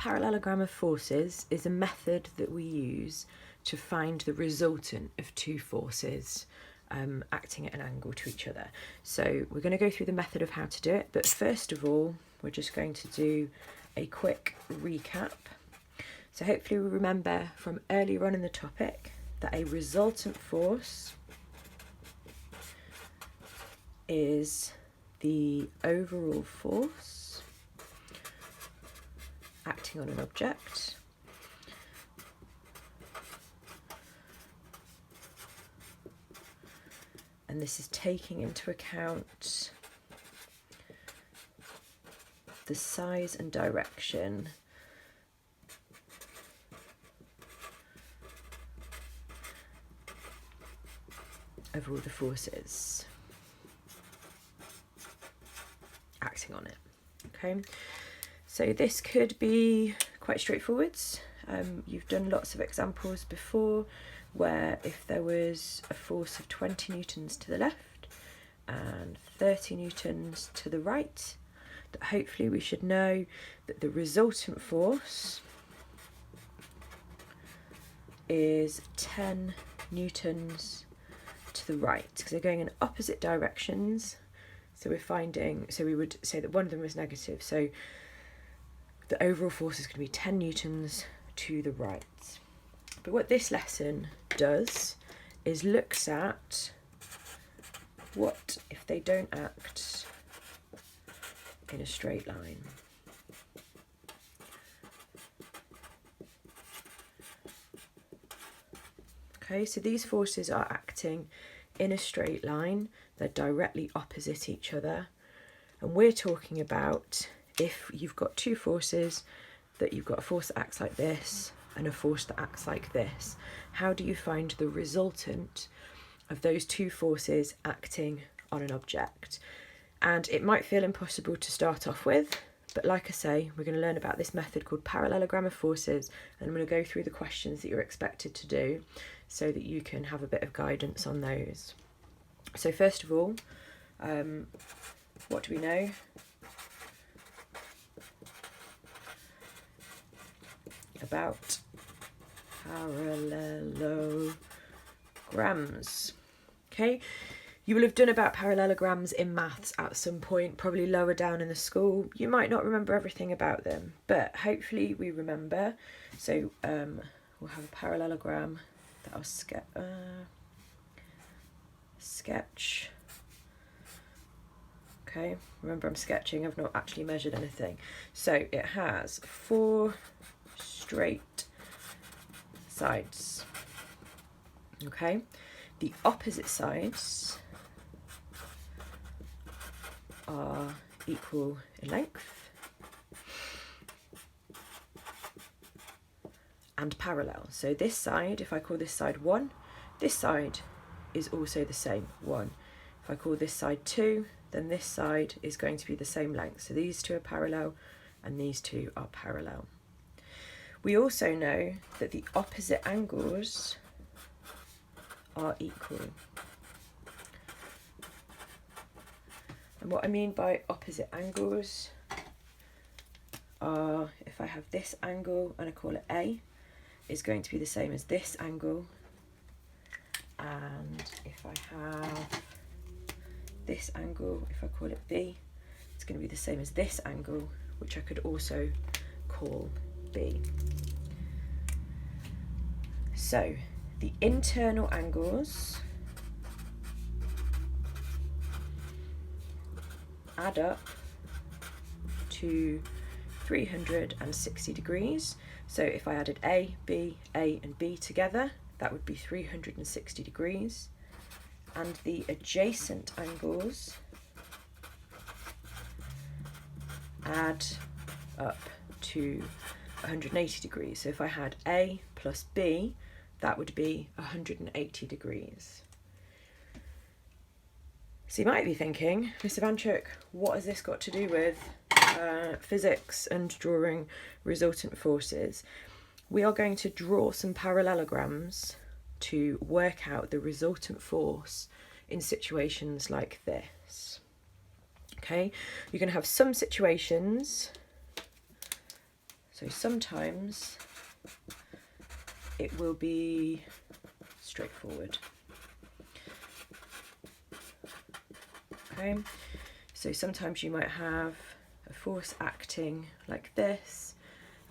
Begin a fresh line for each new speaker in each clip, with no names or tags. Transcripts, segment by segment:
Parallelogram of forces is a method that we use to find the resultant of two forces acting at an angle to each other. So we're going to go through the method of how to do it, but first of all, we're just going to do a quick recap. So hopefully we remember from earlier on in the topic that a resultant force is the overall force acting on an object. And this is taking into account the size and direction of all the forces acting on it. Okay, so this could be quite straightforward. You've done lots of examples before where if there was a force of 20 newtons to the left and 30 newtons to the right, that hopefully we should know that the resultant force is 10 newtons to the right, because they're going in opposite directions. So we would say that one of them was negative, so the overall force is going to be 10 newtons to the right. But what this lesson does is looks at what if they don't act in a straight line. Okay, so these forces are acting in a straight line. They're directly opposite each other. And we're talking about if you've got two forces, that you've got a force that acts like this and a force that acts like this. How do you find the resultant of those two forces acting on an object? And it might feel impossible to start off with, but like I say, we're going to learn about this method called Parallelogram of Forces, and I'm going to go through the questions that you're expected to do so that you can have a bit of guidance on those. So first of all, what do we know? About parallelograms. Okay, you will have done about parallelograms in maths at some point, probably lower down in the school. You might not remember everything about them, but hopefully we remember. So we'll have a parallelogram that I'll sketch. Okay, remember I'm sketching, I've not actually measured anything. So it has four straight sides. Okay, the opposite sides are equal in length and parallel. So this side, if I call this side 1, this side is also the same, 1. If I call this side 2, then this side is going to be the same length. So these two are parallel and these two are parallel. We also know that the opposite angles are equal. And what I mean by opposite angles are, if I have this angle and I call it A, is going to be the same as this angle. And if I have this angle, if I call it B, it's going to be the same as this angle, which I could also call B. So the internal angles add up to 360 degrees. So if I added A, and B together, that would be 360 degrees. And the adjacent angles add up to 180 degrees. So if I had A plus B, that would be 180 degrees. So you might be thinking, Mr. Vanchuk, what has this got to do with physics and drawing resultant forces? We are going to draw some parallelograms to work out the resultant force in situations like this. Okay, you're going to have some situations. So sometimes it will be straightforward. Okay, so sometimes you might have a force acting like this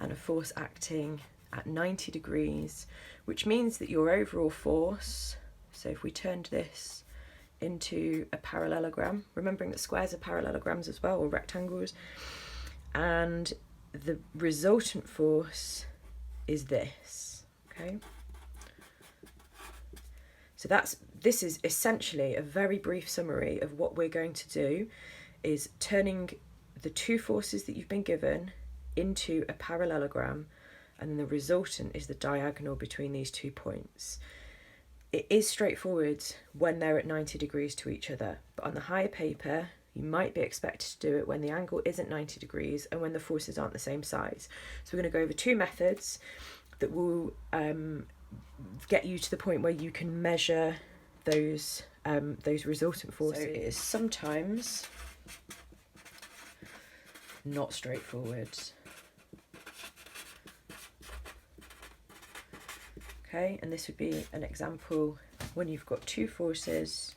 and a force acting at 90 degrees, which means that your overall force, so if we turned this into a parallelogram, remembering that squares are parallelograms as well, or rectangles, and the resultant force is this, okay? So this is essentially a very brief summary of what we're going to do, is turning the two forces that you've been given into a parallelogram, and the resultant is the diagonal between these 2 points. It is straightforward when they're at 90 degrees to each other, but on the higher paper, you might be expected to do it when the angle isn't 90 degrees and when the forces aren't the same size. So we're going to go over two methods that will get you to the point where you can measure those resultant forces. So it is sometimes not straightforward. Okay, and this would be an example when you've got two forces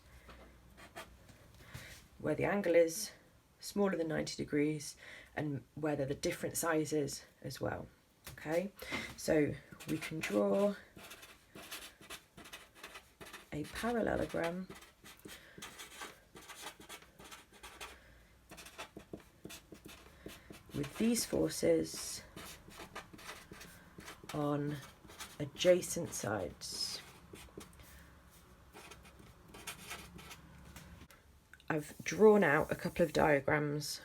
where the angle is smaller than 90 degrees and where they're the different sizes as well. Okay, so we can draw a parallelogram with these forces on adjacent sides. I've drawn out a couple of diagrams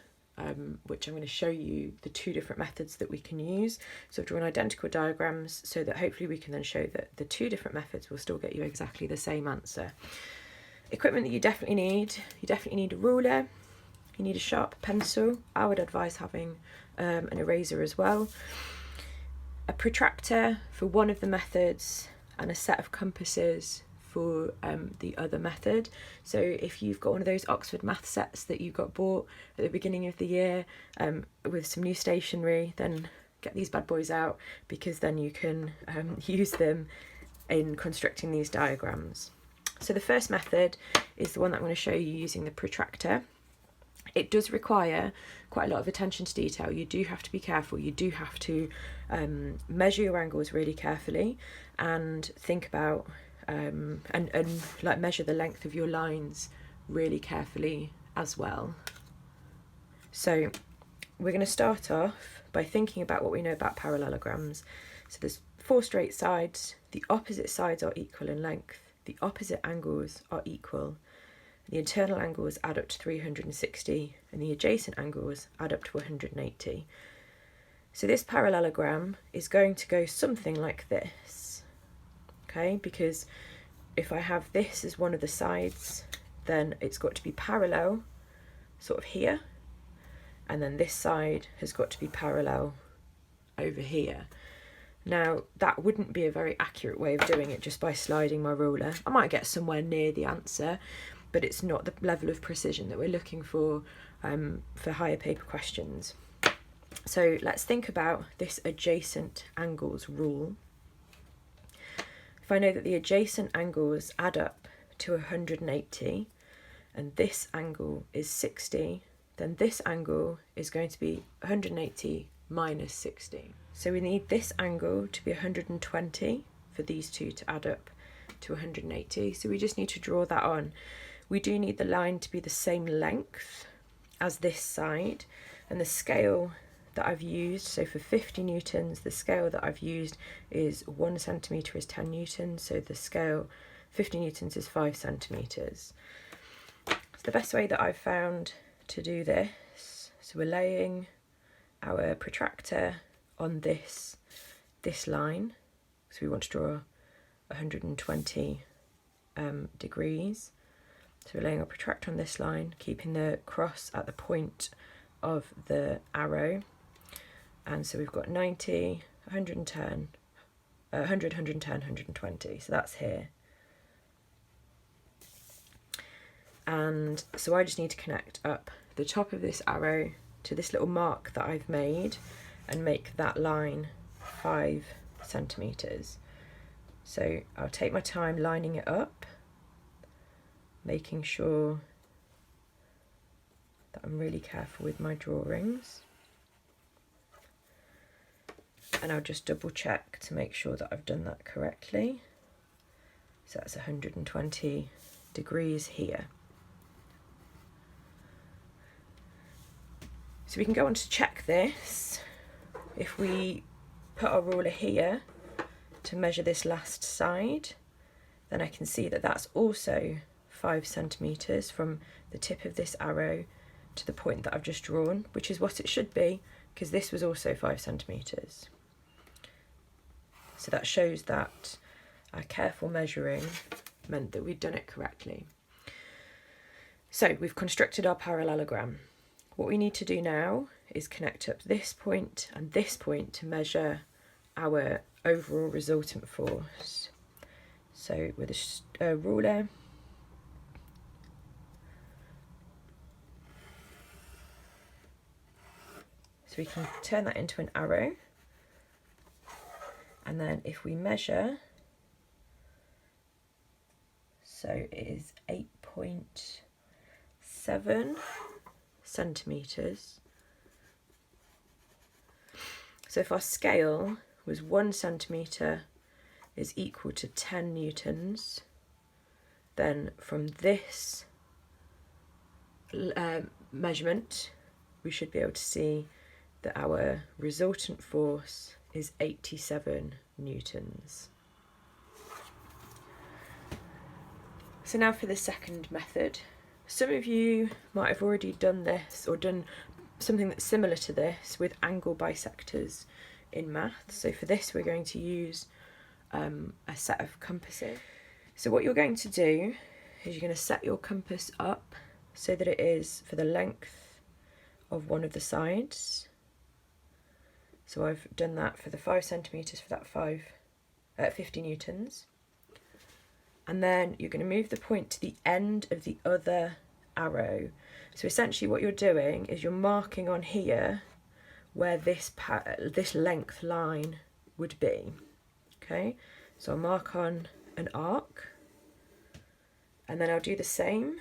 which I'm going to show you the two different methods that we can use. So I've drawn identical diagrams so that hopefully we can then show that the two different methods will still get you exactly the same answer. Equipment that you definitely need a ruler, you need a sharp pencil. I would advise having an eraser as well, a protractor for one of the methods, and a set of compasses for the other method. So if you've got one of those Oxford math sets that you got bought at the beginning of the year with some new stationery, then get these bad boys out, because then you can use them in constructing these diagrams. So the first method is the one that I'm going to show you using the protractor. It does require quite a lot of attention to detail. You do have to be careful. You do have to measure your angles really carefully and think about and like measure the length of your lines really carefully as well. So we're going to start off by thinking about what we know about parallelograms. So there's four straight sides. The opposite sides are equal in length. The opposite angles are equal. The internal angles add up to 360 and the adjacent angles add up to 180. So this parallelogram is going to go something like this, okay? Because if I have this as one of the sides, then it's got to be parallel sort of here, and then this side has got to be parallel over here. Now, that wouldn't be a very accurate way of doing it just by sliding my ruler. I might get somewhere near the answer, but it's not the level of precision that we're looking for higher paper questions. So let's think about this adjacent angles rule. If I know that the adjacent angles add up to 180 and this angle is 60, then this angle is going to be 180 minus 60. So we need this angle to be 120 for these two to add up to 180. So we just need to draw that on. We do need the line to be the same length as this side, and the scale that I've used, so for 50 newtons, the scale that I've used is 1 centimetre is 10 newtons, so the scale 50 newtons is 5 centimetres. So the best way that I've found to do this, so we're laying our protractor on this line, so we want to draw 120 degrees. So we're laying our protractor on this line, keeping the cross at the point of the arrow. And so we've got 90, 110, 100, 110, 120. So that's here. And so I just need to connect up the top of this arrow to this little mark that I've made. and make that line 5 centimetres. So I'll take my time lining it up, making sure that I'm really careful with my drawings. And I'll just double check to make sure that I've done that correctly. So that's 120 degrees here. So we can go on to check this. If we put our ruler here to measure this last side, then I can see that that's also 5 centimetres from the tip of this arrow to the point that I've just drawn, which is what it should be, because this was also 5 centimetres. So that shows that our careful measuring meant that we'd done it correctly. So we've constructed our parallelogram. What we need to do now is connect up this point and this point to measure our overall resultant force. So with a ruler, so we can turn that into an arrow, and then if we measure, so it is 8.7 centimetres. So if our scale was 1 centimetre is equal to 10 newtons, then from this measurement we should be able to see that our resultant force is 87 newtons. So now for the second method. Some of you might have already done this or done something that's similar to this with angle bisectors in maths. So for this we're going to use a set of compasses. So what you're going to do is you're going to set your compass up so that it is for the length of one of the sides. So I've done that for the 5 centimetres for that 50 newtons. And then you're going to move the point to the end of the other arrow. So essentially what you're doing is you're marking on here where this length line would be. Okay, so I'll mark on an arc, and then I'll do the same.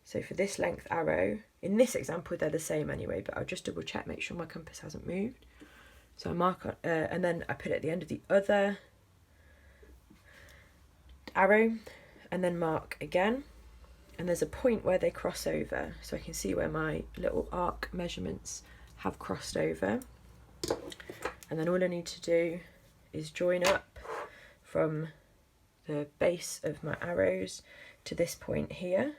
So for this length arrow, in this example they're the same anyway, but I'll just double check, make sure my compass hasn't moved. So I mark on, and then I put it at the end of the other arrow, and then mark again, and there's a point where they cross over, so I can see where my little arc measurements have crossed over. And then all I need to do is join up from the base of my arrows to this point here,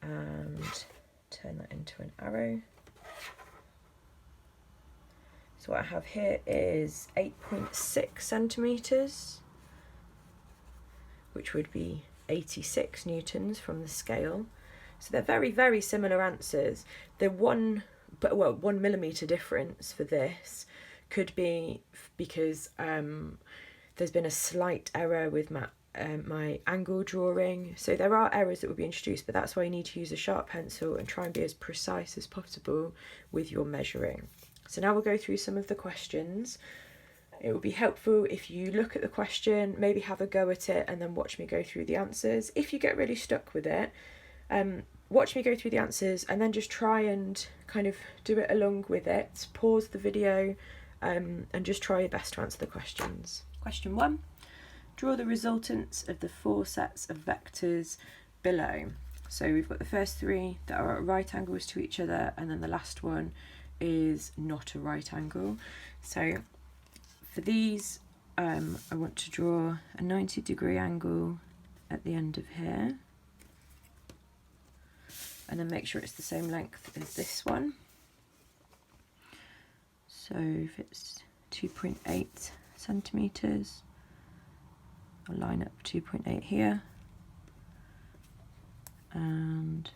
and turn that into an arrow. So what I have here is 8.6 centimetres, which would be 86 newtons from the scale. So they're very, very similar answers. The 1 millimetre difference for this could be because there's been a slight error with my angle drawing. So there are errors that will be introduced, but that's why you need to use a sharp pencil and try and be as precise as possible with your measuring. So now we'll go through some of the questions. It will be helpful if you look at the question, maybe have a go at it, and then watch me go through the answers. If you get really stuck with it, watch me go through the answers and then just try and kind of do it along with it. Pause the video and just try your best to answer the questions. Question 1. Draw the resultants of the 4 sets of vectors below. So we've got the first 3 that are at right angles to each other, and then the last one is not a right angle. So for these I want to draw a 90-degree angle at the end of here, and then make sure it's the same length as this one. So if it's 2.8 centimetres, I'll line up 2.8 here, and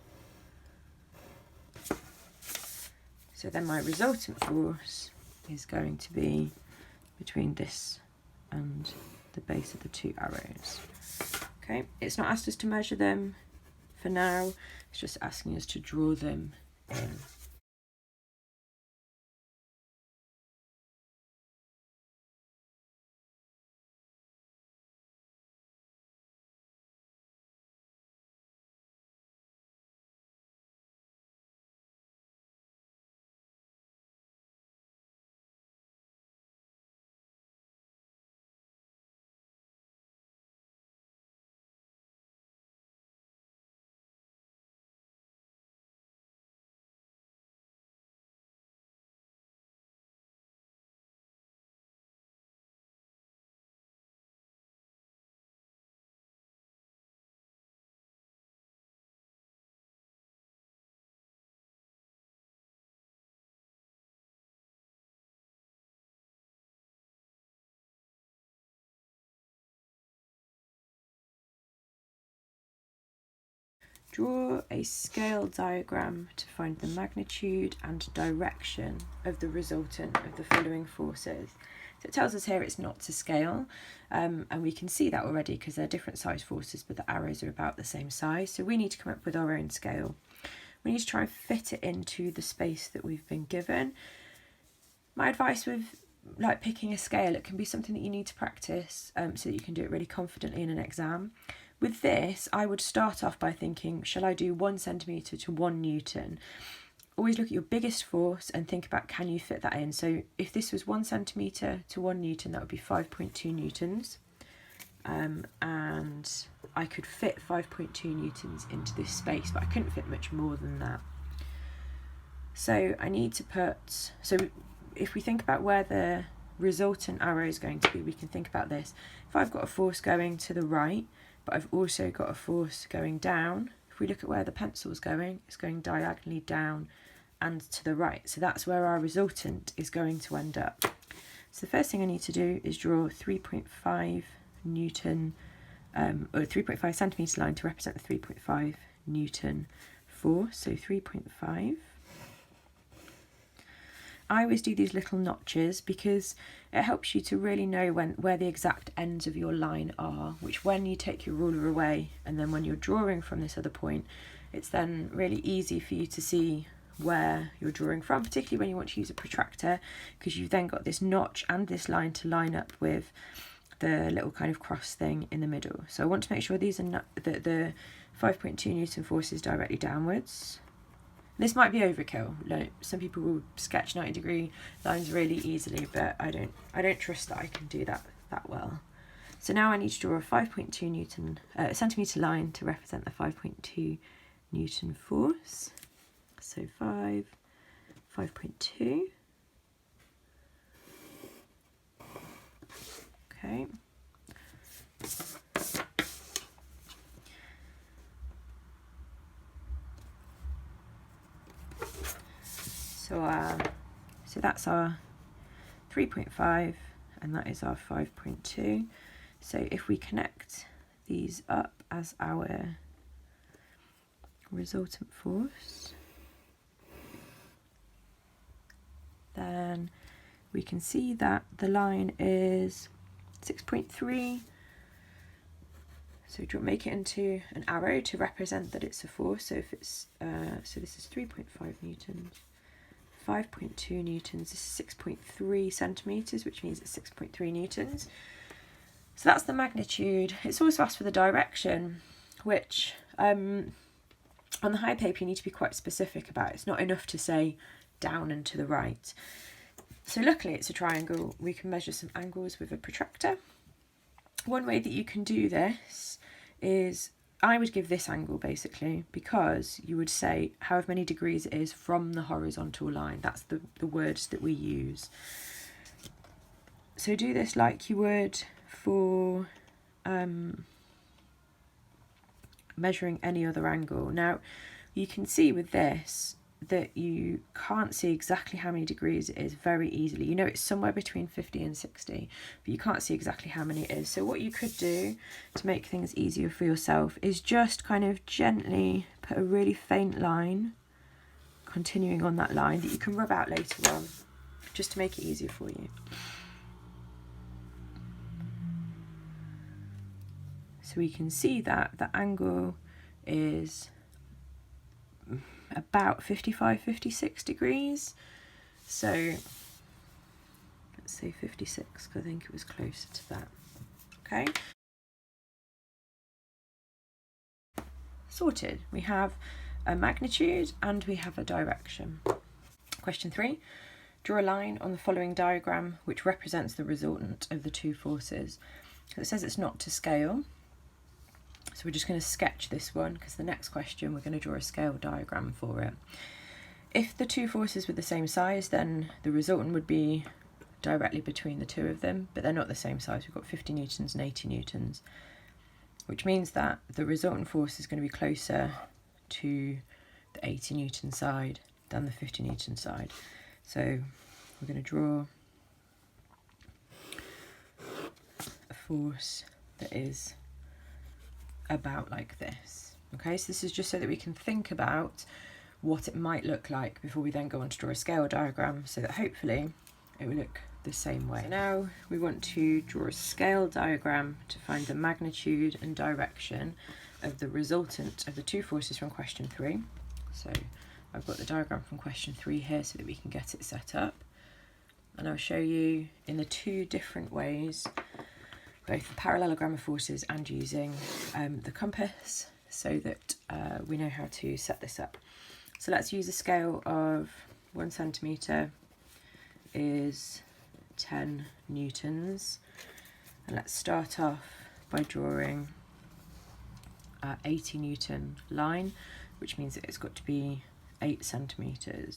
so then my resultant force is going to be between this and the base of the 2 arrows. Okay, it's not asked us to measure them for now, it's just asking us to draw them in. Draw a scale diagram to find the magnitude and direction of the resultant of the following forces. So it tells us here it's not to scale, and we can see that already because they're different size forces, but the arrows are about the same size. So we need to come up with our own scale. We need to try and fit it into the space that we've been given. My advice with like picking a scale, it can be something that you need to practice so that you can do it really confidently in an exam. With this, I would start off by thinking, shall I do 1 centimetre to 1 Newton? Always look at your biggest force and think about, can you fit that in? So if this was 1 centimetre to 1 Newton, that would be 5.2 Newtons. And I could fit 5.2 Newtons into this space, but I couldn't fit much more than that. So I need to put, so if we think about where the resultant arrow is going to be, we can think about this. If I've got a force going to the right, but I've also got a force going down, if we look at where the pencil's going, it's going diagonally down and to the right. So that's where our resultant is going to end up. So the first thing I need to do is draw 3.5 Newton, or 3.5 centimetre line to represent the 3.5 Newton force. So 3.5. I always do these little notches because it helps you to really know where the exact ends of your line are, which when you take your ruler away and then when you're drawing from this other point, it's then really easy for you to see where you're drawing from, particularly when you want to use a protractor, because you've then got this notch and this line to line up with the little kind of cross thing in the middle. So I want to make sure these are the 5.2 Newton force is directly downwards. This might be overkill. Like, some people will sketch 90-degree lines really easily, but I don't trust that I can do that well. So now I need to draw a 5.2 Newton centimetre line to represent the 5.2 Newton force. So 5.2. Okay. So that's our 3.5 and that is our 5.2. So if we connect these up as our resultant force, then we can see that the line is 6.3. So make it into an arrow to represent that it's a force. So if it's so this is 3.5 newtons, 5.2 newtons, this is 6.3 centimetres, which means it's 6.3 newtons. So that's the magnitude. It's also asked for the direction, which on the high paper you need to be quite specific about. It's not enough to say down and to the right. So luckily it's a triangle. We can measure some angles with a protractor. One way that you can do this is, I would give this angle basically, because you would say however many degrees it is from the horizontal line. That's the words that we use. So do this like you would for measuring any other angle. Now you can see with this that you can't see exactly how many degrees it is very easily. You know it's somewhere between 50 and 60, but you can't see exactly how many it is. So what you could do to make things easier for yourself is just kind of gently put a really faint line continuing on that line that you can rub out later on, just to make it easier for you. So So we can see that the angle is about 55, 56 degrees. So let's say 56, because I think it was closer to that. Okay. Sorted. We have a magnitude and we have a direction. Question 3. Draw a line on the following diagram which represents the resultant of the two forces. So it says it's not to scale. So we're just going to sketch this one, because the next question we're going to draw a scale diagram for it. If the two forces were the same size, then the resultant would be directly between the two of them, but they're not the same size. We've got 50 newtons and 80 newtons, which means that the resultant force is going to be closer to the 80 newton side than the 50 newton side. So we're going to draw a force that is about like this. Okay, so this is just so that we can think about what it might look like before we then go on to draw a scale diagram, so that hopefully it will look the same way. So now we want to draw a scale diagram to find the magnitude and direction of the resultant of the two forces from question 3. So I've got the diagram from question 3 here so that we can get it set up, and I'll show you in the two different ways, both the parallelogram of forces and using the compass, so that we know how to set this up. So let's use a scale of 1 centimetre is 10 newtons, and let's start off by drawing an 80 newton line, which means that it's got to be 8 centimetres.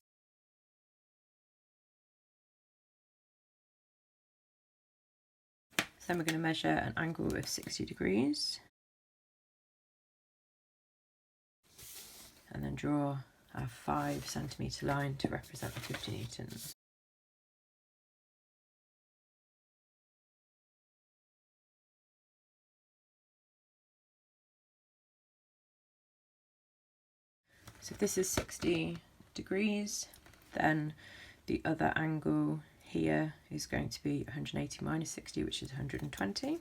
Then we're going to measure an angle of 60 degrees and then draw a 5 centimetre line to represent the 50 newtons. So if this is 60 degrees, then the other angle here is going to be 180 minus 60, which is 120.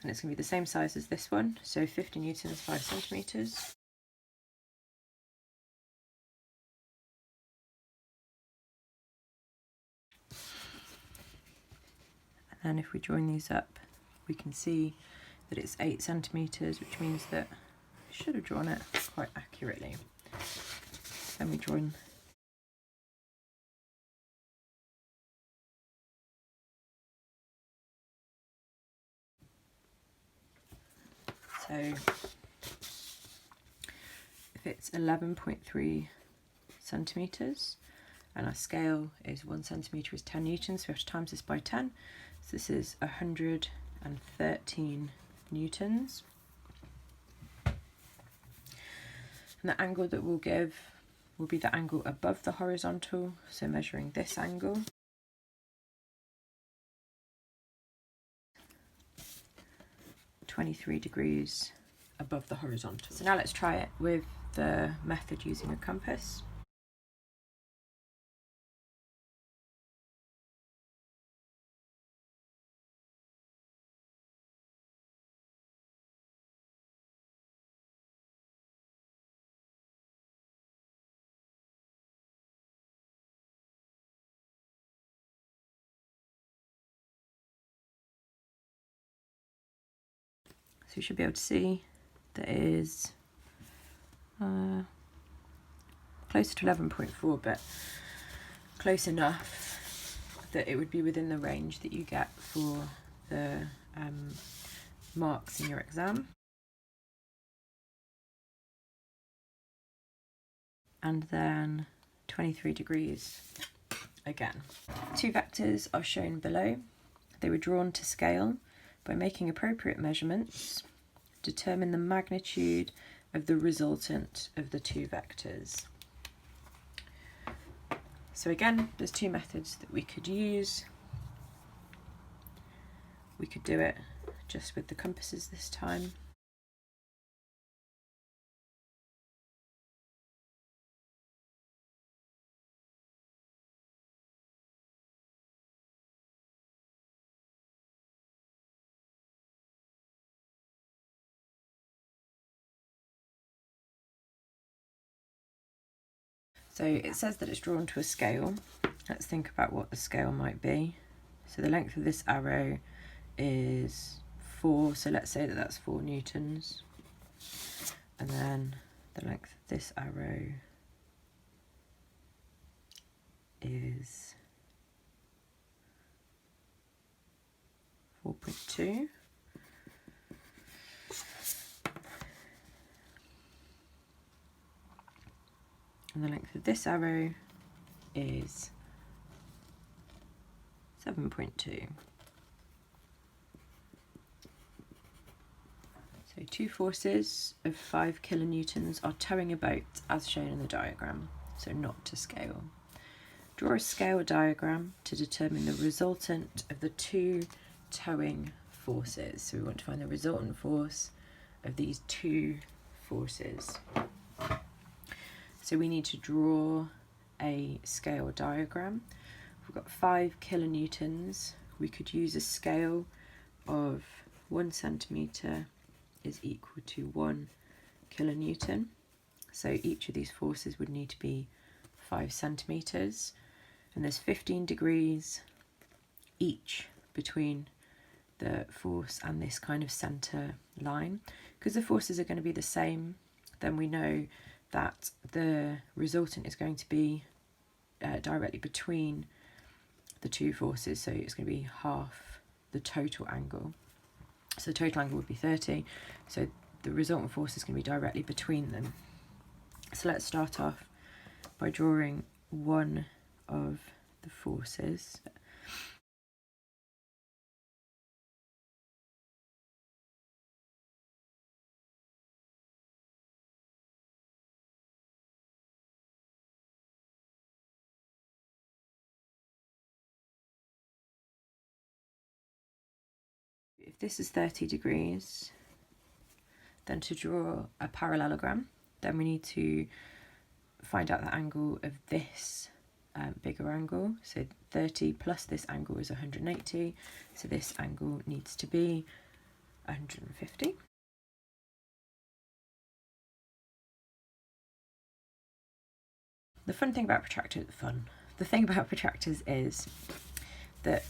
And it's going to be the same size as this one, so 50 newtons, 5 centimetres. And then if we join these up, we can see that it's 8 centimetres, which means that I should have drawn it quite accurately. Then we join so if it's 11.3 centimetres and our scale is 1 centimetre is 10 newtons, so we have to times this by 10. So this is 113 newtons. And the angle that we'll give will be the angle above the horizontal, so measuring this angle. (23 degrees above the horizontal. So now let's try it with the method using a compass. So you should be able to see that it is closer to 11.4, but close enough that it would be within the range that you get for the marks in your exam. And then 23 degrees again. Two vectors are shown below. They were drawn to scale. By making appropriate measurements, determine the magnitude of the resultant of the two vectors. So again, there's two methods that we could use. We could do it just with the compasses this time. So it says that it's drawn to a scale. Let's think about what the scale might be. So the length of this arrow is 4, so let's say that that's 4 newtons. And then the length of this arrow is 4.2. And the length of this arrow is 7.2. So two forces of 5 kilonewtons are towing a boat as shown in the diagram, so not to scale. Draw a scale diagram to determine the resultant of the two towing forces. So we want to find the resultant force of these two forces. So we need to draw a scale diagram. We've got 5 kilonewtons. We could use a scale of 1 centimetre is equal to 1 kilonewton. So each of these forces would need to be 5 centimetres. And there's 15 degrees each between the force and this kind of centre line. Because the forces are going to be the same, then we know that the resultant is going to be directly between the two forces, so it's going to be half the total angle. So the total angle would be 30, so the resultant force is going to be directly between them. So let's start off by drawing one of the forces. If this is 30 degrees, then to draw a parallelogram, then we need to find out the angle of this bigger angle. So 30 plus this angle is 180, so this angle needs to be 150. The thing about protractors is that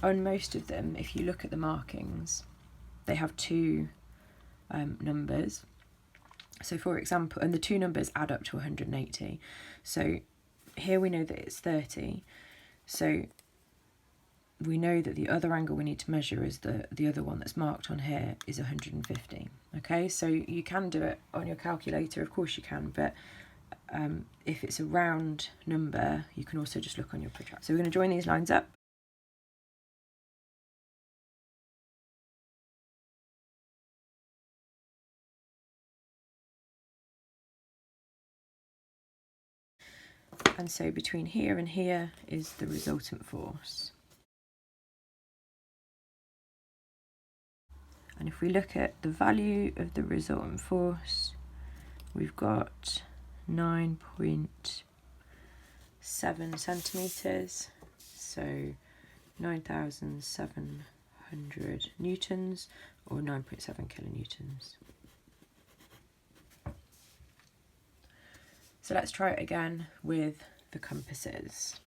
on most of them, if you look at the markings, they have two numbers. So for example, and the two numbers add up to 180. So here we know that it's 30. So we know that the other angle we need to measure is the other one that's marked on here is 150. Okay, so you can do it on your calculator, of course you can, but if it's a round number, you can also just look on your protractor. So we're going to join these lines up. And so between here and here is the resultant force. And if we look at the value of the resultant force, we've got 9.7 centimetres, so 9,700 newtons, or 9.7 kilonewtons. So let's try it again with the compasses.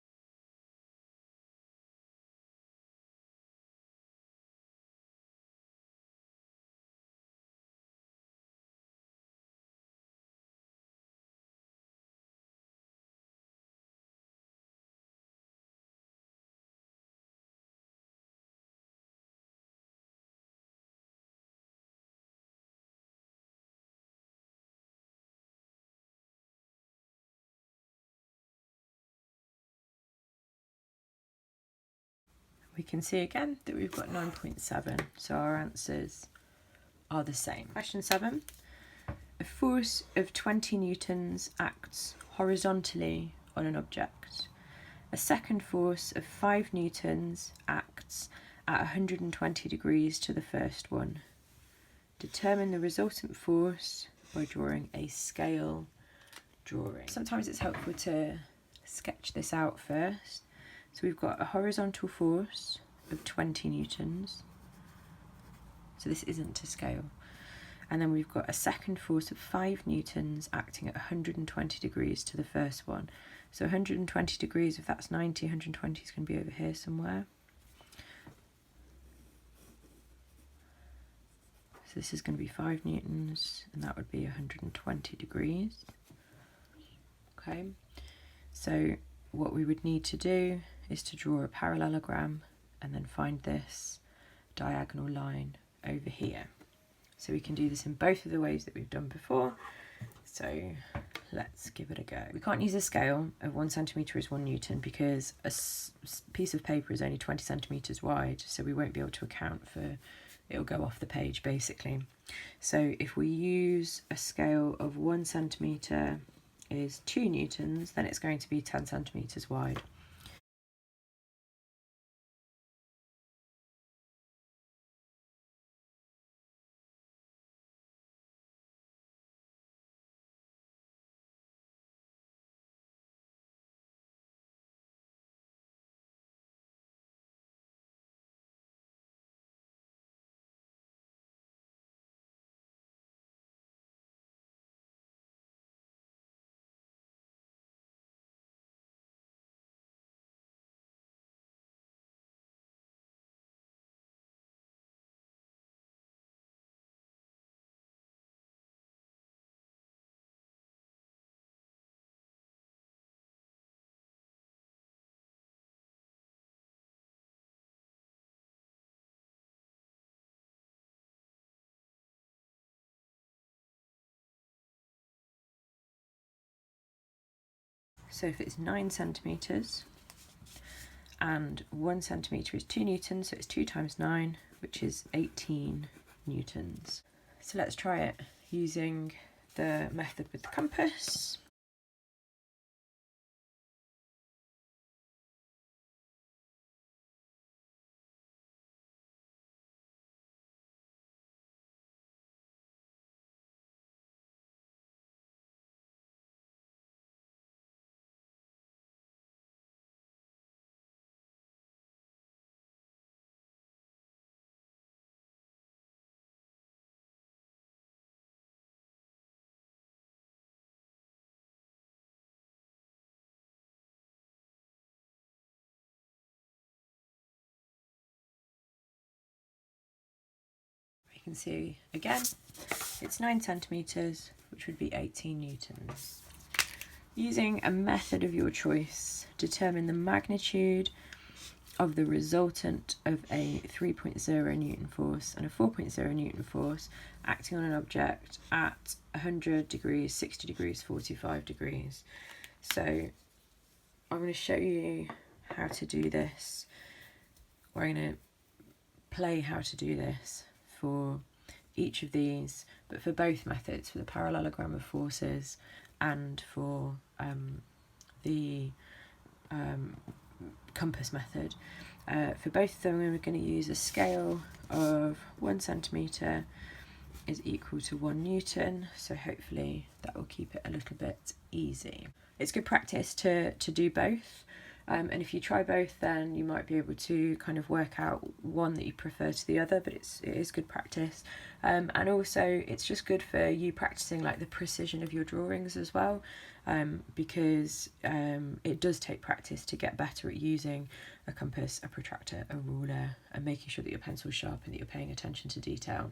We can see again that we've got 9.7, so our answers are the same. Question 7. A force of 20 newtons acts horizontally on an object. A second force of 5 newtons acts at 120 degrees to the first one. Determine the resultant force by drawing a scale drawing. Sometimes it's helpful to sketch this out first. So we've got a horizontal force of 20 newtons. So this isn't to scale. and then we've got a second force of 5 newtons acting at 120 degrees to the first one. So 120 degrees, if that's 90, 120 is going to be over here somewhere. So this is going to be 5 newtons, and that would be 120 degrees. Okay, so what we would need to do is to draw a parallelogram and then find this diagonal line over here. So we can do this in both of the ways that we've done before. So let's give it a go. We can't use a scale of 1 centimetre is 1 newton because a piece of paper is only 20 centimetres wide, so we won't be able to account for, it'll go off the page basically. So if we use a scale of 1 centimetre is 2 newtons, then it's going to be 10 centimetres wide. So if it's 9 centimetres and 1 centimetre is 2 newtons, so it's 2 times 9, which is 18 newtons. So let's try it using the method with the compass. You can see again, it's 9 centimetres, which would be 18 newtons. Using a method of your choice, determine the magnitude of the resultant of a 3.0 Newton force and a 4.0 Newton force acting on an object at 100 degrees, 60 degrees, 45 degrees. So I'm going to show you how to do this. We're going to play how to do this for each of these, but for both methods, for the parallelogram of forces and for the compass method. For both of them, we're going to use a scale of 1 centimetre is equal to 1 newton, so hopefully that will keep it a little bit easy. It's good practice to do both, and if you try both, then you might be able to kind of work out one that you prefer to the other, but it is good practice. And also it's just good for you practicing like the precision of your drawings as well, because it does take practice to get better at using a compass, a protractor, a ruler, and making sure that your pencil's sharp and that you're paying attention to detail.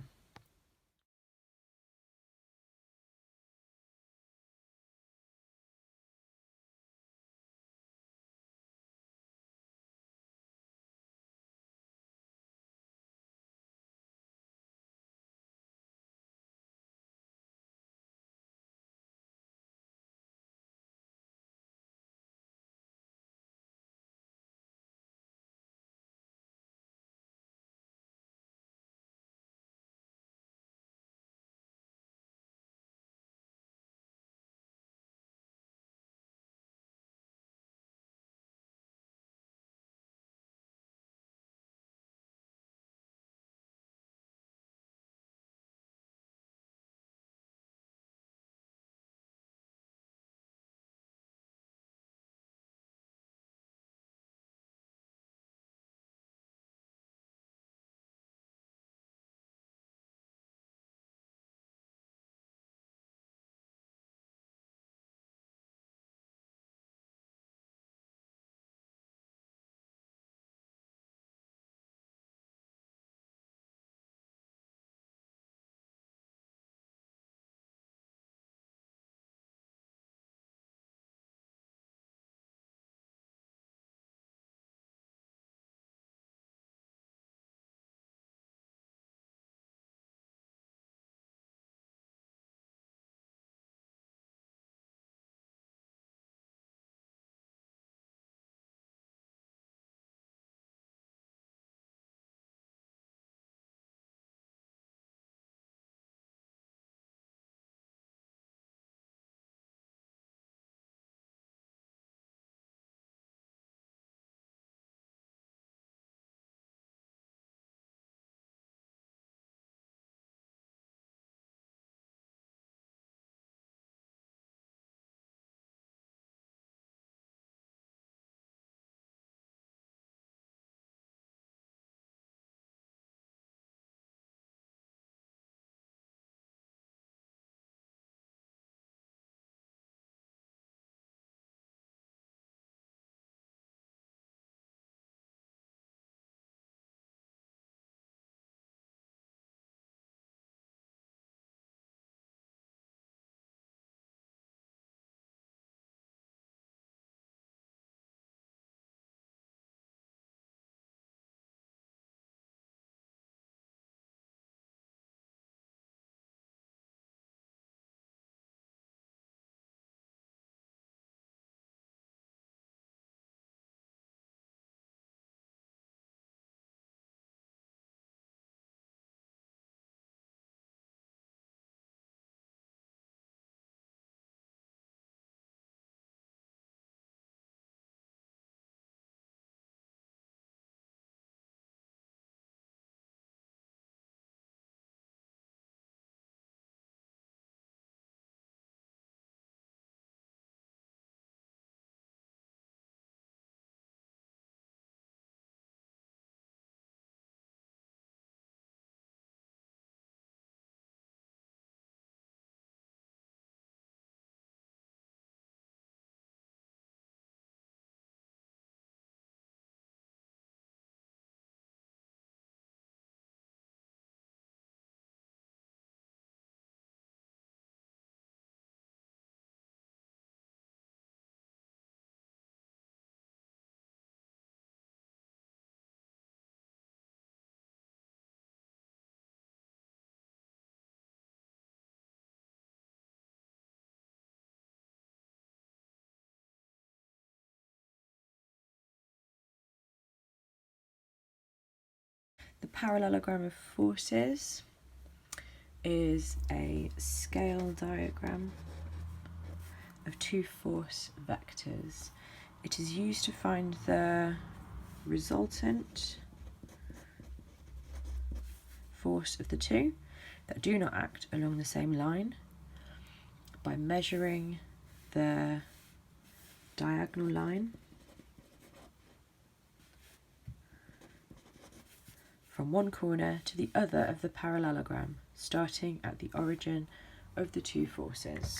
The parallelogram of forces is a scale diagram of two force vectors. It is used to find the resultant force of the two that do not act along the same line by measuring the diagonal line from one corner to the other of the parallelogram, starting at the origin of the two forces.